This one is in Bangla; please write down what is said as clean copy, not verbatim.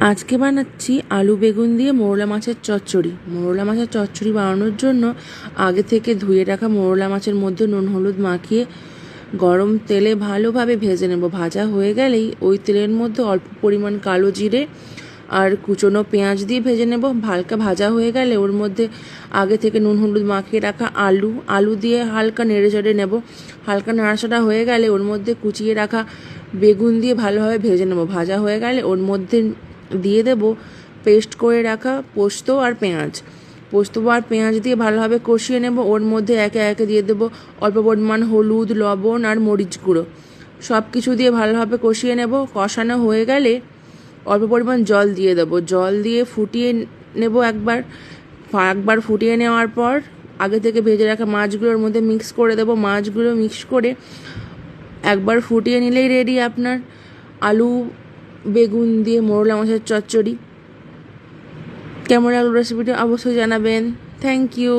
আজকে বানাচ্ছি আলু বেগুন দিয়ে মোরলা মাছের চচ্চড়ি। মোরলা মাছের চচ্চড়ি বানানোর জন্য আগে থেকে ধুয়ে রাখা মোরলা মাছের মধ্যে নুন হলুদ মাখিয়ে গরম তেলে ভালোভাবে ভেজে নেব। ভাজা হয়ে গেলেই ওই তেলের মধ্যে অল্প পরিমাণ কালো জিরে আর কুচনো পেঁয়াজ দিয়ে ভেজে নেব। হালকা ভাজা হয়ে গেলে ওর মধ্যে আগে থেকে নুন হলুদ মাখিয়ে রাখা আলু দিয়ে হালকা নেড়ে চেড়ে নেব। হালকা নাড়াচাড়া হয়ে গেলে ওর মধ্যে কুচিয়ে রাখা বেগুন দিয়ে ভালোভাবে ভেজে নেব। ভাজা হয়ে গেলে ওর মধ্যে দিয়ে দেব পেস্ট করে রাখা পোস্ত আর পেঁয়াজ দিয়ে ভালোভাবে কষিয়ে নেব। ওর মধ্যে একে একে দিয়ে দেব অল্প পরিমাণ হলুদ, লবণ আর মরিচ গুঁড়ো। সব কিছু দিয়ে ভালোভাবে কষিয়ে নেব। কষানো হয়ে গেলে অল্প পরিমাণ জল দিয়ে দেবো। জল দিয়ে ফুটিয়ে নেব একবার ফুটিয়ে নেওয়ার পর আগে থেকে ভেজে রাখা মাছগুলোর মধ্যে মিক্স করে দেবো। মাছগুলো মিক্স করে একবার ফুটিয়ে নিলেই রেডি আপনার আলু বেগুন দিয়ে মোরলা মাছের চচ্চড়ি। কেমন লাগলো রেসিপিটা অবশ্যই জানাবেন। Thank you.